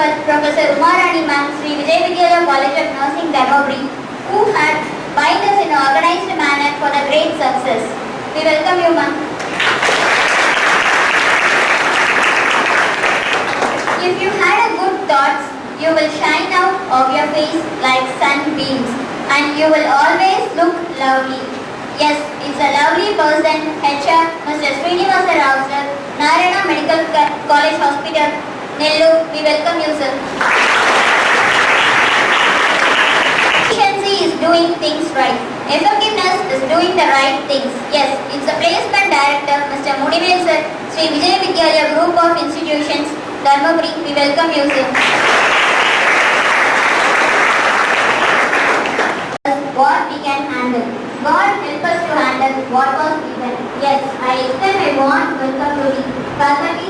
Principal Professor Umarani Ma'am, Sri Vijay Vidyalaya College of Nursing, Dharmapuri, who had bind us in an organized manner for the great success. We welcome you, ma'am. If you had a good thoughts, you will shine out of your face like sunbeams, and you will always look lovely. Yes, it's a lovely person, HR, Mr. Srinivasa Rao sir, Narayana Medical College Hospital, Nellore. We welcome you, sir. Efficiency is doing things right. Effectiveness is doing the right things. Yes, it's a placement director, Mr. Munivel sir, Sri Vijay Vidyalaya Group of Institutions, Dharmapuri. We welcome you, sir. What we can handle. God help us to handle what was given. Yes, I extend my warm welcome to the faculty.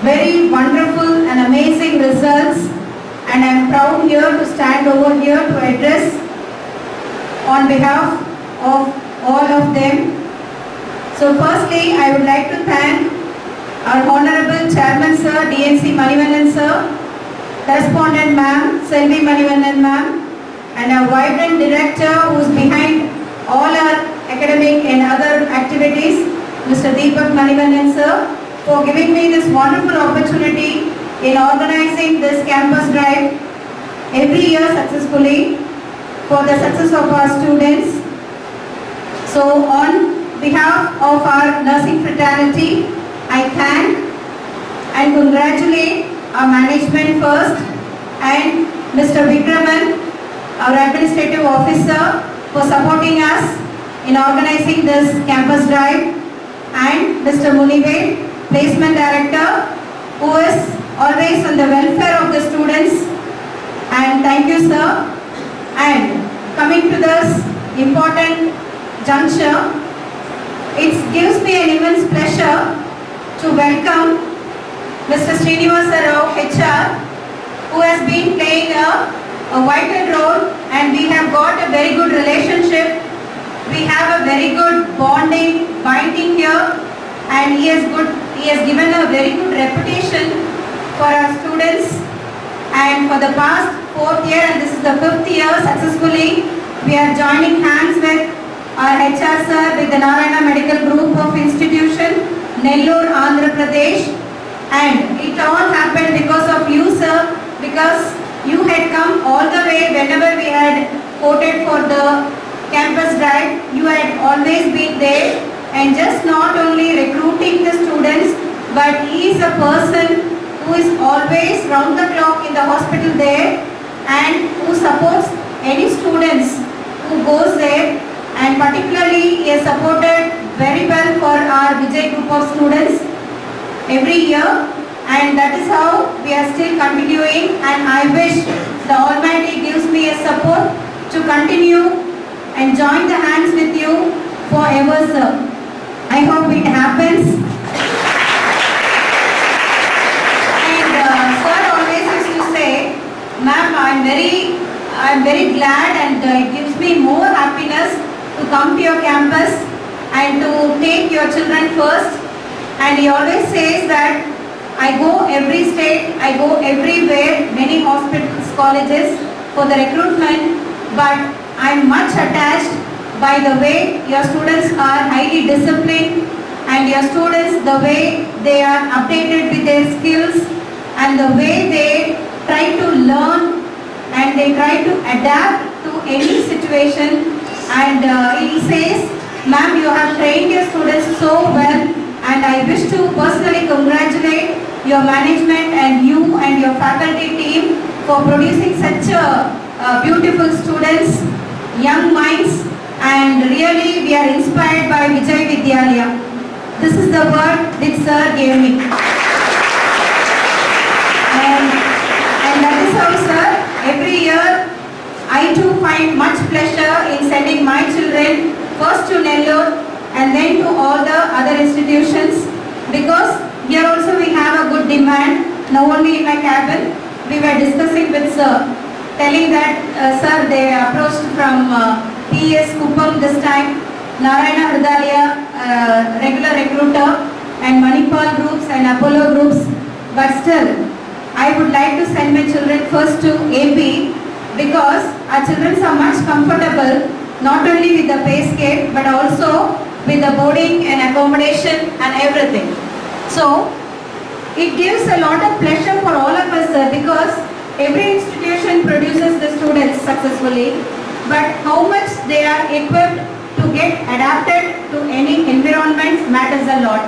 Very wonderful and amazing results, and I am proud here to stand over here to address on behalf of all of them. So firstly, I would like to thank our Honorable Chairman Sir, DNC Manivannan Sir, Correspondent Ma'am, Selvi Manivannan Ma'am, and our vibrant director who is behind all our academic and other activities, Mr. Deepak Manivannan Sir, for giving me this wonderful opportunity in organizing this campus drive every year successfully for the success of our students. So on behalf of our nursing fraternity, I thank and congratulate our management first and Mr. Vikraman, our administrative officer, for supporting us in organizing this campus drive, and Mr. Munivel, placement director, who is always on the welfare of the students, and thank you, sir. And coming to this important juncture, it gives me an immense pleasure to welcome Mr. Srinivasa Rao HR, who has been playing a vital role, and we have got a very good relationship. We have a very good binding here, and he has given a very good reputation for our students. And for the past 4th year, and this is the 5th year successfully, we are joining hands with our HR sir, with the Narayana Medical Group of Institution, Nellore, Andhra Pradesh. And it all happened because of you, sir, because you had come all the way whenever we had voted for the campus drive. You had always been there, and just not only recruiting the students, but he is a person who is always round the clock in the hospital there, and who supports any students who goes there, and particularly he has supported very well for our Vijay group of students every year, and that is how we are still continuing, and I wish the Almighty gives me a support to continue and join the hands with you forever, sir. I hope it happens. And sir always used to say, ma'am, I'm very glad, and it gives me more happiness to come to your campus and to take your children first. And he always says that I go every state, I go everywhere, many hospitals, colleges for the recruitment, but I'm much attached by the way your students are highly disciplined, and your students, the way they are updated with their skills, and the way they try to learn and they try to adapt to any situation. And he says, ma'am, you have trained your students so well, and I wish to personally congratulate your management and you and your faculty team for producing such beautiful students, young minds, and really we are inspired by Vijay Vidyalaya. This is the word that sir gave me. And that is how, sir, every year I too find much pleasure in sending my children first to Nellore and then to all the other institutions, because Here also we have a good demand, not only in my cabin. We were discussing with sir, telling that sir, they approached from PES Kuppam this time, Narayana Medical regular recruiter and Manipal groups and Apollo groups, but still I would like to send my children first to AP because our children are much comfortable not only with the pay scale but also with the boarding and accommodation and everything. So it gives a lot of pleasure for all of us because every institution produces the students successfully, but how much they are equipped to get adapted to any environment matters a lot.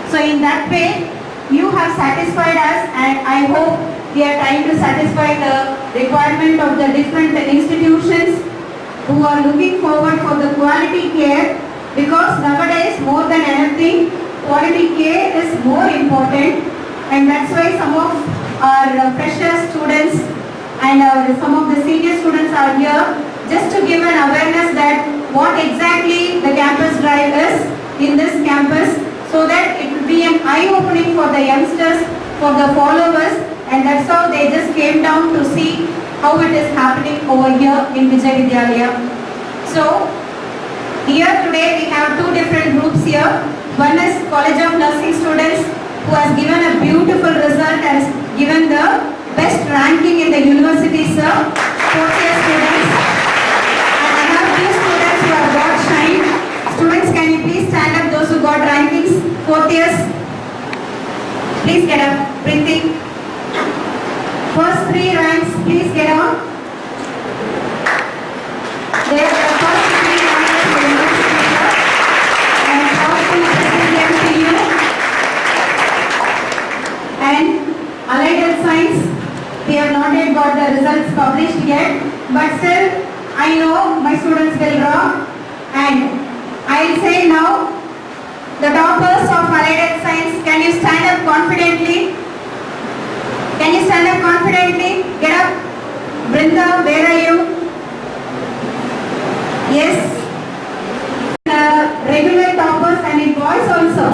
So in that way, you have satisfied us, and I hope we are trying to satisfy the requirement of the different institutions who are looking forward for the quality care, because nowadays more than anything, quality care is more important, and that's why some of our fresher students and some of the senior students are here just to give an awareness that what exactly the campus drive is in this campus, so that it will be an eye-opening for the youngsters, for the followers, and that's how they just came down to see how it is happening over here in Vijay Vidyalaya. So here today we have two different groups here. One is College of Nursing students who has given a beautiful result and has given the best ranking in the university, sir. Fourth year students. And I have few students who have got shine. Students, can you please stand up, those who got rankings? Fourth years. Please get up. Priti. First three ranks, please get on. They are the first three ranks for the university, sir. I am proud to present them to you. And Allied Health Science, we have not yet got the results published yet, but still I know my students will rock, and I'll say now, the toppers of Allied Health Science, can you stand up confidently? Can you stand up confidently? Get up. Brinda, where are you? Yes. Regular toppers, and in boys also.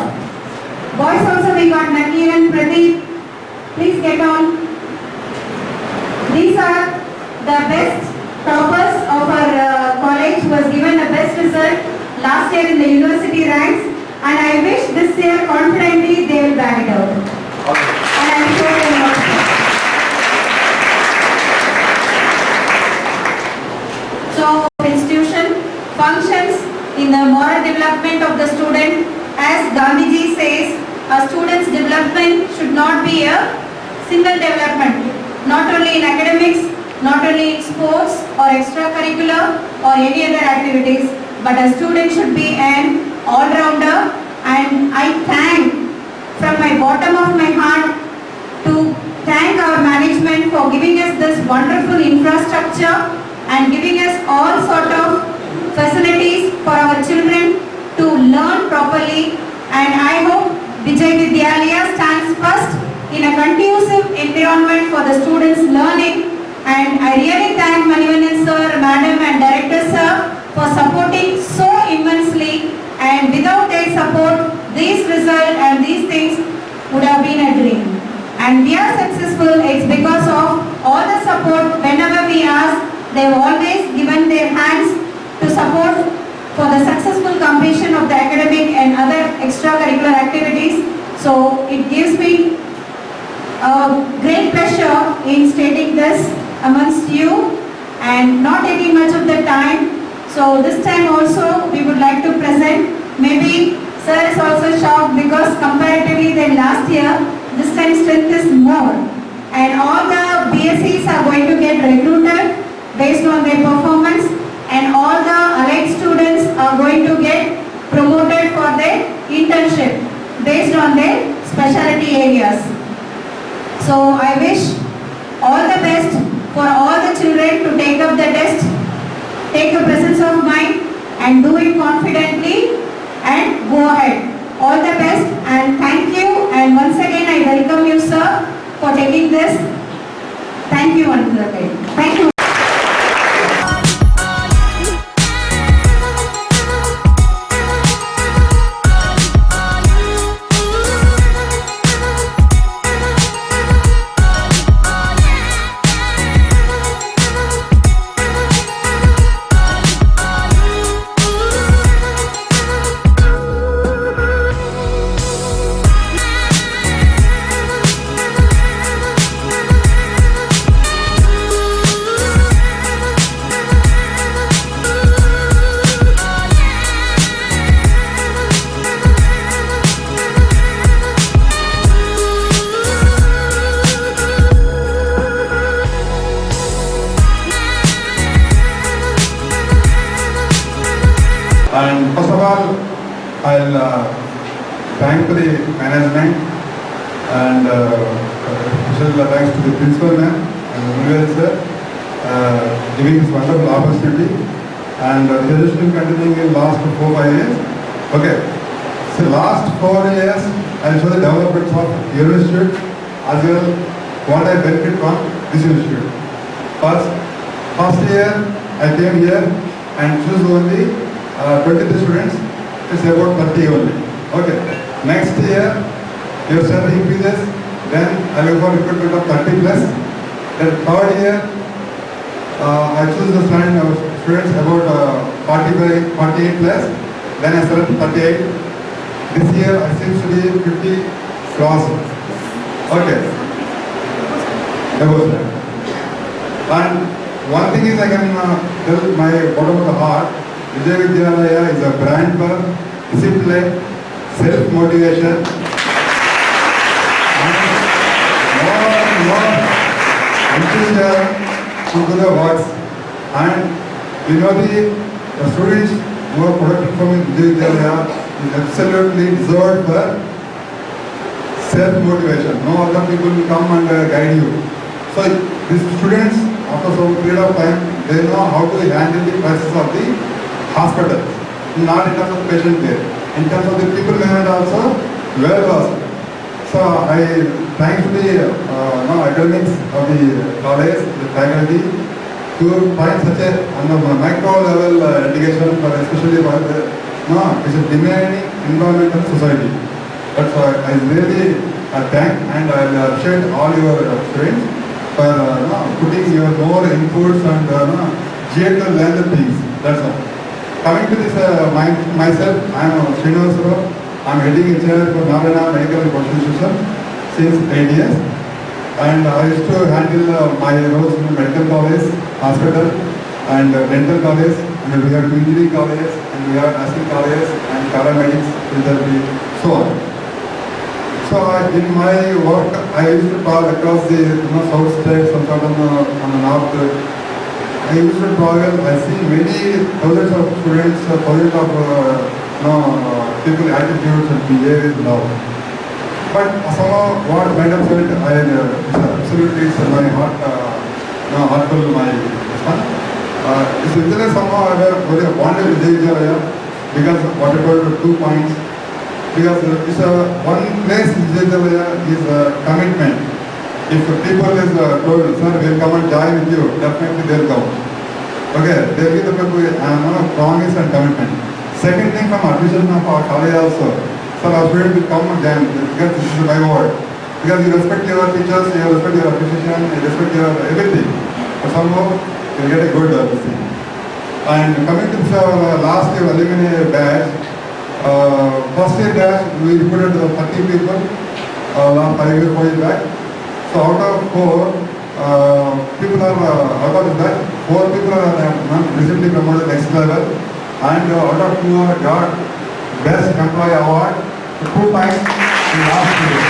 Boys also we got Nakir and Pradeep. Please get on. These are the best toppers of our college who has given the best result last year in the university ranks, and I wish this year confidently they will bag it out. Okay. And I am sure they will also. So institution functions in the moral development of the student. As Gandhiji says, a student's development should not be a single development, not only in academics, not only in sports or extracurricular or any other activities, but a student should be an all-rounder. And I thank from my bottom of my heart to thank our management for giving us this wonderful infrastructure and giving us all sort of facilities for our children to learn properly. And I hope Vijay Vidyalaya stands first in a conducive environment for the students' learning. And I really thank Manivannan sir, madam and director sir for supporting so immensely, and without their support, these results and these things would have been a dream. And we are successful, it's because of all the support. Whenever we ask, they have always given their hands to support for the successful completion of the academic and other extracurricular activities. So it gives me great pleasure in stating this amongst you, and not taking much of the time. So this time also we would like to present, maybe sir is also shocked because comparatively than last year, this time strength is more, and all the BScs are going to get recruited based on their performance, and all the allied students are going to get promoted for their internship based on their specialty areas. So I wish all the best for all the children to take up the test, take a presence of mind and do it confidently and go ahead. All the best and thank you, and once again I welcome you sir for taking this. Thank you once again. Thank you. And first of all, I'll thank the management and special thanks to the principal ma'am and Vijay sir giving this wonderful opportunity. And the education continuing in last 4-5 years. Okay, so last 4 years I show the development of your institute as well what I benefit from this institute. First year I came here and choose only 23 students. It's about 30 only. Okay. Next year your salary increases. Then I will go recruitment of 30 plus. Then third year I choose the students about 48 plus. Then I select 38. This year I seems to be 50 cross. Okay. Above that. And one thing is I can tell my bottom of the heart, Vijay Vidyalaya is a brand for discipline, self-motivation, and more enthusiasm to do the works. And you know the students who are productive from Vijay Vidyalaya is absolutely deserved for self-motivation. No other people will come and guide you. So these students, after some period of time, they know how to handle the crisis of the hospital. Not in terms of patient care, in terms of the people management also, well also. So I thank the academics of the college, the faculty, to find such a micro level education for especially for the which is demanding environment of society. That's why I really thank and I appreciate all your students for putting your more inputs and here to learn the things. That's all. Coming to this, myself, I am Srinivasarao. I am heading in charge for Narayana Medical College since 8 years. And I used to handle my roles in medical college, hospital, and dental college. And we have engineering college, and we have nursing college, and paramedics, so on. So in my work, I used to travel across the south states, some sort of on the north. I used to travel. I see many thousands of students, thousands of people attitudes and behaviors now. But somehow what kind of felt I absolutely it's my heart, heartful my son. It's literally somehow I have wanted Vijay Vidyalaya because what about 2 points. Because it's one place Vijay Vidyalaya is a commitment. If people is told, sir, we'll come and join with you, definitely they'll come. Okay, they'll give the people promise and commitment. Second thing from admission of our college also, sir, our students will come and join because this is my word. Because you respect your teachers, you respect your appreciation, you respect your everything. But somehow you get a good thing. And coming to this last year alumni batch, first year batch we recruited 30 people, last 5 years, 4 years back. So out of 4 people are out of that 4 people are recently promoted next level, and out of 2 are got best employee award 2 times in last year.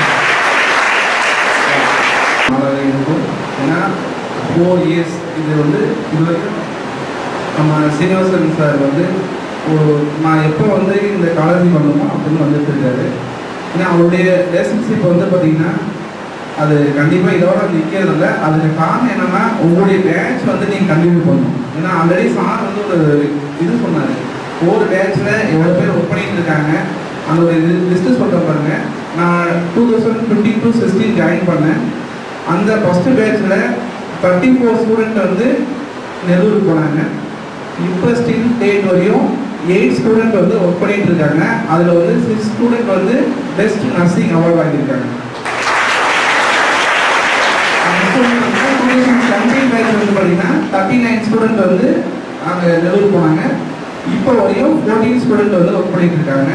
ஏன்னா 4 years இது வரைக்கும் நம்ம Srinivasan sir நான் எப்போ இந்த காலேஜுக்கு வந்தோமோ அப்படின்னு வந்துட்டு இருக்காரு. ஏன்னா அவருடைய ரிலேஷன்ஷிப் பார்த்தீங்கன்னா அது கண்டிப்பாக இதோட நிற்கிறதில்ல. அதுக்கு காரணம் என்னன்னா உங்களுடைய பேட்ச் நீங்கள் கண்டினியூ பண்ணணும். ஏன்னா ஆல்ரெடி சார் ஒரு இது சொன்னார், ஒவ்வொரு பேட்சில் எவ்வளோ பேர் ஒர்க் பண்ணிட்டு இருக்காங்க அந்த ஒரு லிஸ்ட்டு சொல்கிறேன் பாருங்க. நான் 2015 to 16 ஜாயின் பண்ணேன். அந்த ஃபஸ்ட்டு பேட்சில் 34 ஸ்டூடெண்ட் நெல்லூருக்கு போனாங்க. இப்போ ஸ்டில் டேட் வரையும் 8 ஸ்டூடெண்ட் ஒர்க் பண்ணிட்டு இருக்காங்க. அதில் 6 ஸ்டூடெண்ட் பெஸ்ட் நர்சிங் அவார்டு வாங்கியிருக்காங்க. 2017 பேட்ச் பார்த்தீங்கன்னா 39 ஸ்டூடெண்ட் அங்கே நெல்லூர் போனாங்க. இப்போ வரையும் 14 ஸ்டூடெண்ட் ஒர்க் பண்ணிட்டு இருக்காங்க.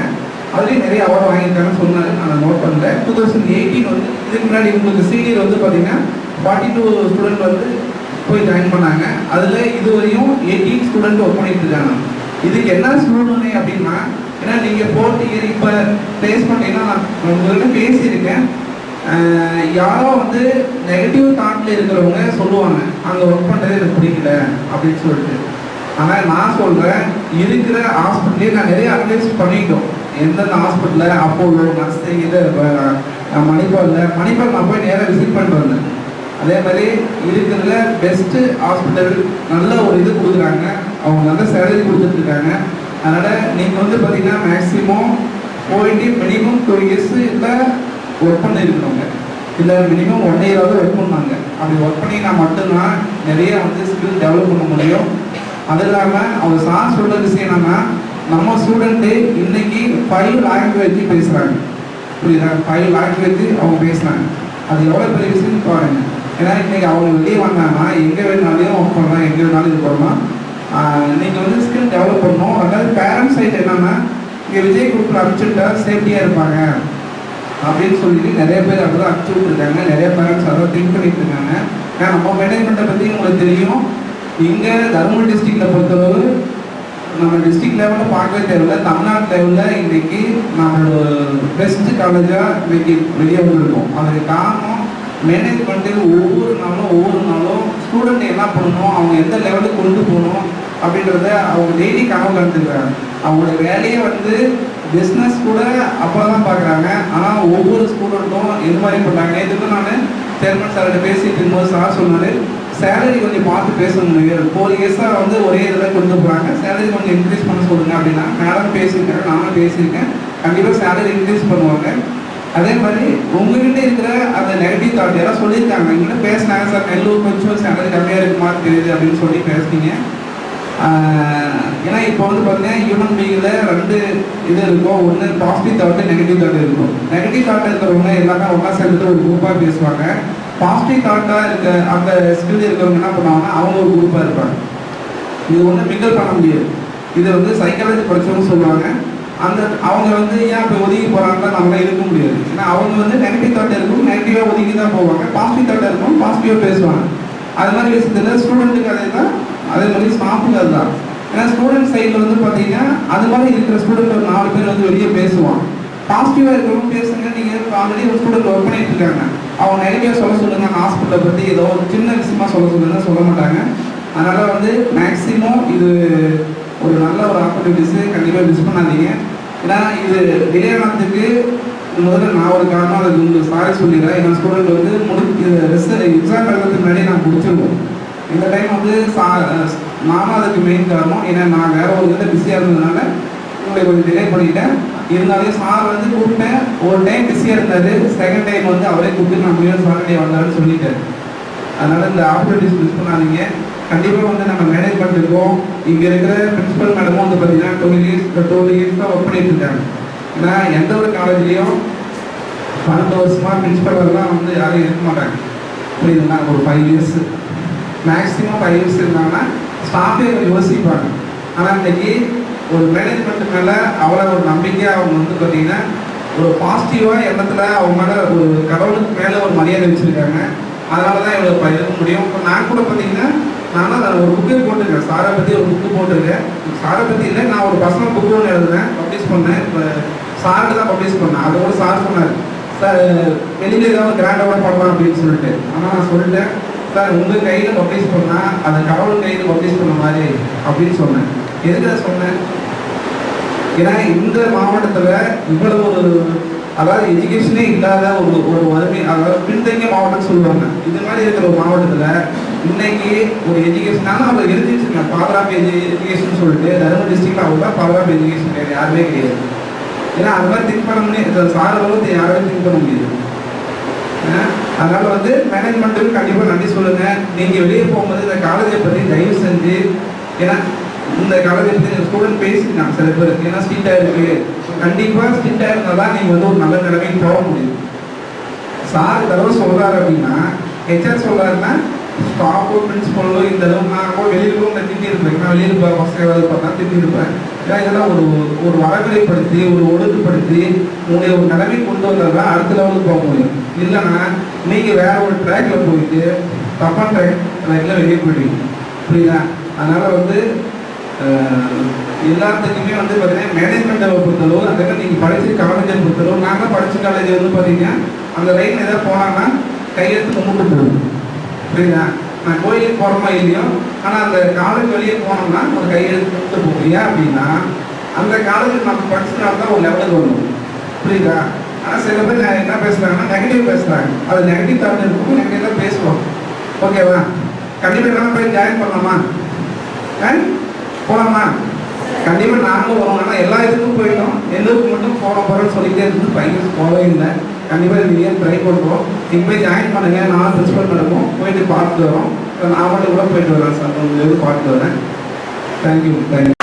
அதுலேயும் நிறைய அவார்டு வாங்கியிருக்காங்கன்னு சொன்னாங்க. நான் நோட் பண்ணல. 2018 இதுக்கு முன்னாடி உங்களுக்கு சீனியர் பார்த்தீங்கன்னா 42 ஸ்டூடெண்ட் போய் ஜாயின் பண்ணாங்க. அதில் இதுவரையும் 18 ஸ்டூடெண்ட் ஒர்க் பண்ணிட்டு இருக்காங்க. இதுக்கு என்ன சூழ்நிலை அப்படின்னா, ஏன்னா நீங்கள் 4th இயர் இப்போ பிளேஸ் பண்ணிங்கன்னா நான் உங்கள்கிட்ட பேசியிருக்கேன். யாரோ நெகட்டிவ் தாட்டில் இருக்கிறவங்க சொல்லுவாங்க அங்கே ஒர்க் பண்ணுறது எனக்கு பிடிக்கல அப்படின்னு சொல்லிட்டு. ஆனால் நான் சொல்கிறேன், இருக்கிற ஹாஸ்பிட்டலே நான் நிறைய அட்வைஸ் பண்ணிட்டோம். எந்தெந்த ஹாஸ்பிட்டலில் அப்போலோ, நர்சிங், இது மணிப்பால் நான் போய் நேராக விசிட் பண்ணிட்டு வந்தேன். அதே மாதிரி இருக்கிறதுல பெஸ்ட்டு ஹாஸ்பிட்டல், நல்ல ஒரு இது கொடுக்குறாங்க, அவங்க நல்ல சேலரி கொடுத்துட்ருக்காங்க. அதனால் நீங்கள் வந்து பார்த்தீங்கன்னா மேக்ஸிமம் போயிட்டு மினிமம் 2 years இல்லை ஒர்க் பண்ணி இருக்கணுங்க, இல்லை மினிமம் 1 year ஒர்க் பண்ணாங்க. அப்படி ஒர்க் பண்ணினா மட்டும்தான் நிறைய வந்து ஸ்கில் டெவலப் பண்ண முடியும். அது இல்லாமல் அவங்க சார் சொல்கிற விஷயம் என்னன்னா, நம்ம ஸ்டூடெண்ட்டு இன்னைக்கு 5 language பேசுகிறாங்க. புரியுதா? 5 language அவங்க பேசுகிறாங்க. அது எவ்வளோ பெரிய விஷயம்னு பாருங்க. ஏன்னா இன்னைக்கு அவங்க வெளியே வந்தாங்கன்னா எங்கே வேணாலையும் ஒர்க் பண்ணலாம், எங்கே வேணாலும் இது பண்ணலாம். நீங்கள் வந்து ஸ்கில் டெவலப் பண்ணணும். அதாவது பேரண்ட்ஸ் சைட் என்னன்னா, இங்கே விஜய் குரூப்பில் அனுப்பிச்சுட்டா சேஃப்டியாக இருப்பாங்க அப்படின்னு சொல்லிட்டு நிறைய பேர் அப்படி தான் அனுப்பிச்சு விட்டுருக்காங்க. நிறைய பேரண்ட்ஸ் அதான் திங்க் பண்ணிட்டு இருக்காங்க. ஏன்னா நம்ம மேனேஜ்மெண்ட்டை பற்றி உங்களுக்கு தெரியும். இங்கே தர்மபுரி டிஸ்ட்ரிக்டில் பொறுத்தளவு நம்ம டிஸ்ட்ரிக்ட் லெவலில் பார்க்கவே தேவையில்லை, தமிழ்நாட்டு லெவலில் இன்றைக்கி நம்மளோட பெஸ்ட் காலேஜாக இன்றைக்கி வெளியே வந்துருக்கோம். அதுக்கு காரணம் மேனேஜ்மெண்ட்டு ஒவ்வொரு நாளும் ஸ்டூடெண்ட் என்ன பண்ணணும், அவங்க எந்த லெவலுக்கு கொண்டு போகணும் அப்படின்றத அவங்க டெய்லி கனவு கண்டுக்கிறாங்க. அவங்களோட வேலையை வந்து பிஸ்னஸ் கூட அப்போ தான் பார்க்குறாங்க. ஆனால் ஒவ்வொரு ஸ்டூடெண்ட்டும் எது மாதிரி பண்ணுறாங்க. நேற்றுக்கு நான் சேர்மன் சார்கிட்ட பேசிட்டு இருக்கும்போது சார் சொன்னார், சேலரி கொஞ்சம் பார்த்து பேச முடியும், 4 years வந்து ஒரே இதில் கொண்டு போகிறாங்க, சேலரி கொஞ்சம் இன்க்ரீஸ் பண்ண சொல்லுங்க அப்படின்னா. மேடம் பேசியிருக்கேன், நானும் பேசியிருக்கேன், கண்டிப்பாக சேலரி இன்க்ரீஸ் பண்ணுவாங்க. அதே மாதிரி உங்ககிட்ட இருக்கிற அந்த நெகட்டிவ் தாட் யாராவது சொல்லியிருக்காங்க, எங்கிட்ட பேசினாங்க சார் நெல்லூர் கொஞ்சம் சேலரி கம்மியாக இருக்குமா தெரியுது அப்படின்னு சொல்லி பேசுனீங்க. ஏன்னா இப்போ வந்து பார்த்தீங்கன்னா ஹியூமன் பீயிங்கில் 2 இது இருக்கும். ஒன்று பாசிட்டிவ் தாட்டு, நெகட்டிவ் தாட் இருக்கும். நெகட்டிவ் தாட் இருக்கிறவங்க எல்லாமே ஒன்றா சேர்ந்துட்டு ஒரு குரூப்பாக பேசுவாங்க. பாசிட்டிவ் தாட்டாக இருக்க அந்த ஸ்கில் இருக்கிறவங்க என்ன பண்ணுவாங்கன்னா அவங்க ஒரு குரூப்பாக இருப்பாங்க. இது ஒன்று மிங்கல் பண்ண முடியாது. இது வந்து சைக்காலஜி படித்தவங்க சொல்லுவாங்க. அந்த அவங்க வந்து ஏன் இப்போ ஒதுங்கி போகிறாங்கன்னா நம்மளால் இருக்க முடியாது. ஏன்னா அவங்க வந்து நெகட்டிவ் தாட் இருக்கும், நெகட்டிவாக ஒதுங்கி தான் போவாங்க. பாசிட்டிவ் தாட்டாக இருக்கும், பாசிட்டிவாக பேசுவாங்க. அது மாதிரி விஷயத்தில் ஸ்டூடெண்ட்டுக்கு அதே தான், அதே மாதிரி ஸ்டாஃபுக்கு அதுதான். ஏன்னா ஸ்டூடெண்ட் சைடில் வந்து பார்த்தீங்கன்னா அது மாதிரி இருக்கிற ஸ்டூடெண்ட் ஒரு 4 பேர் வந்து வெளியே பேசுவான். பாசிட்டிவாக இருக்கிறவங்க பேசுங்க. நீங்கள் ஆல்ரெடி ஒரு ஸ்டூடெண்ட் ஒர்க் பண்ணிட்டு இருக்காங்க, அவங்க நெகட்டிவாக சொல்ல சொல்லுங்கள், ஹாஸ்பிட்டலை பற்றி ஏதோ ஒரு சின்ன விஷயமா சொல்ல சொல்லுங்க, சொல்ல மாட்டாங்க. அதனால் வந்து மேக்ஸிமம் இது ஒரு நல்ல ஒரு ஆப்பர்ச்சுனிட்டிஸு, கண்டிப்பாக மிஸ் பண்ணாதீங்க. ஏன்னா இது டிலே ஆனதுக்கு முதல்ல நான் ஒரு காரணம், அதுக்கு உங்களுக்கு சாரி சொல்லிடுறேன். எங்கள் ஸ்டூடெண்ட் வந்து எக்ஸாம் எழுதுறதுக்கு முன்னாடி நான் முடிச்சிருவோம். இந்த டைம் வந்து நானும் அதுக்கு மெயின் காரணம். ஏன்னா நான் வேற ஒரு இதில் பிஸியாக இருந்ததுனால உங்களை கொஞ்சம் டிலே பண்ணிட்டேன். இருந்தாலும் சார் வந்து கூப்பிட்டேன், ஒரு டைம் பிஸியாக இருந்தார், செகண்ட் டைம் வந்து அவரே கூப்பிட்டு நான் முன்னாடி சாட்டர்டே வந்தாருன்னு சொல்லிட்டேன். அதனால் இந்த ஆப்பர்ச்சுனிட்டிஸ் மிஸ் பண்ணாதீங்க. கண்டிப்பாக வந்து நம்ம மேனேஜ்மெண்ட் இருக்கோம். இங்கே இருக்கிற பிரின்சிபல் மேடமும் வந்து பார்த்தீங்கன்னா 12 years தான் ஒர்க் பண்ணிட்டு இருக்காங்க. ஏன்னா எந்த ஒரு காலேஜ்லேயும் 12 வருஷமாக பிரின்சிபல்லாம் வந்து யாரும் இருக்க மாட்டாங்க. புரியுதுங்களா? ஒரு 5 years மேக்ஸிமம் 5 years இருந்தாங்கன்னா ஸ்டாஃபே யோசிப்பாங்க. ஆனால் இன்றைக்கி ஒரு மேனேஜ்மெண்ட் மேலே அவ்வளோ ஒரு நம்பிக்கையாக அவங்க வந்து பார்த்தீங்கன்னா ஒரு பாசிட்டிவாக எண்ணத்தில் அவங்க மேலே ஒரு கடவுளுக்கு மேலே ஒரு மரியாதை வச்சுருக்காங்க. அதனால தான் இவ்வளோ இருக்க முடியும். இப்போ நான் கூட பார்த்தீங்கன்னா நானும் அதை ஒரு புக்கு போட்டிருக்கேன், சாரை பற்றி ஒரு புக்கு போட்டிருக்கேன். சாரை பற்றி இல்லை, நான் ஒரு பர்சனல் புக்கு ஒன்று எழுதுனேன், பப்ளிஷ் பண்ணேன். இப்போ சாருக்கு தான் பப்ளிஷ் பண்ணேன். அதை கூட சார் சொன்னார், சார் வெளியில் ஏதாவது கிராண்டாக பண்ணலாம் அப்படின்னு சொல்லிட்டு. ஆனால் நான் சொல்லிட்டேன், சார் உங்கள் கையில் பப்ளிஷ் பண்ணால் அதை கடவுள் கையில் பப்ளிஷ் பண்ண மாதிரி அப்படின்னு சொன்னேன். எதுக்கு அதை சொன்னேன்? ஏன்னா இந்த மாவட்டத்தில் இவ்வளவு ஒரு அதாவது எஜுகேஷனே இல்லாத ஒரு வறுமை, அதாவது பின்தங்கிய மாவட்டம்னு சொல்லுவாங்க. இது மாதிரி இருக்கிற ஒரு மாவட்டத்தில் இன்னைக்கு ஒரு எஜுகேஷனால அவர் எழுதி வச்சுருக்காங்க, பாதுகாப்பு எஜுகேஷன் சொல்லிட்டு. தர்மபுரி டிஸ்ட்ரிக்டில் அவங்க தான் பாதுகாப்பு எஜுகேஷன் கிடையாது, யாருமே கிடையாது. ஏன்னா அது மாதிரி திங்க் பண்ண முடியும், சார் அளவுக்கு யாரும் திங்க் பண்ண முடியாது. அதனால வந்து மேனேஜ்மெண்ட்டுக்கு கண்டிப்பாக நன்றி சொல்லுங்கள். நீங்கள் வெளியே போகும்போது இந்த காலேஜை பற்றி தயவு செஞ்சு, ஏன்னா இந்த காலேஜை பற்றி ஸ்டூடெண்ட் பேசியிருக்காங்க சில பேர், ஏன்னா ஸ்ட்ரிக்டாக இருக்குது. கண்டிப்பாக ஸ்ட்ரிக்டாக இருந்தால் தான் நீங்கள் வந்து ஒரு நல்ல நிலைமைக்கு போக முடியும். சார் தடவை சொல்கிறாரு அப்படின்னா, ஹெச்ஆர் சொல்கிறாருன்னா ஸ்டாஃபோ பிரின்சிபலோ இந்த அளவு நான் கூட வெளியில் கூட திட்டி இருப்பேன். நான் வெளியில் பசங்க ஏதாவது பார்த்தா திட்டி இருப்பேன். ஏன்னா இதெல்லாம் ஒரு வரமுறைப்படுத்தி ஒரு ஒழுங்குப்படுத்தி உங்களுடைய ஒரு நிலைமை கொண்டு வந்தால் தான் அடுத்த லெவலுக்கு போக முடியும். இல்லைன்னா நீங்கள் வேற ஒரு ட்ராக்ல போயிட்டு தப்பான ட்ராக்ல வெளியே போயிடுவீங்க. புரியுதா? அதனால் வந்து எல்லாத்துக்குமே வந்து பார்த்தீங்கன்னா மேனேஜ்மெண்ட்டை பொறுத்தளவு, அதே மாதிரி நீங்கள் படித்த காலேஜை பொறுத்தளவு, நாங்கள் படித்த காலேஜ் வந்து பார்த்தீங்கன்னா அந்த லைன் எதாவது போனாங்கன்னா கையெழுத்து கும்பிட்டு போகும். புரியுதா? நான் கோயிலுக்கு போகிறோமோ இல்லையோ, ஆனால் அந்த காலேஜ் வெளியே போனோம்னா ஒரு கையெழுத்து போகிறியா அப்படின்னா அந்த காலேஜுக்கு நம்ம படிச்சதுனால தான் ஒரு லெவலுக்கு வரணும். புரியுதா? ஆனால் சில பேர் என்ன பேசுகிறாங்கன்னா நெகட்டிவ் பேசுகிறாங்க. அது நெகட்டிவ் தாட் இருக்கும், நெகட்டிவ் தான் பேசுவோம். ஓகேவா? கண்டிப்பாக எல்லாம் போய் ஜாயின் பண்ணலாமா? போகலாமா? கண்டிப்பாக நாங்களும் வரோம். ஆனால் எல்லா இதுக்கும் போயிட்டோம், எல்லோருக்கும் மட்டும் போகிறோன்னு சொல்லிக்கிட்டே இருந்து பையன் போகவே இல்லை. கண்டிப்பாக இது ஏன் ட்ரை பண்ணுறோம். நீங்கள் போய் ஜாயின் பண்ணுங்க. நான் பிரின்சிபல் நடக்கும் போயிட்டு பார்த்துட்டு வரோம். நான் மட்டும் கூட போயிட்டு வரேன் சார், உங்களுக்கு பார்த்துட்டு வரேன். தேங்க்யூ.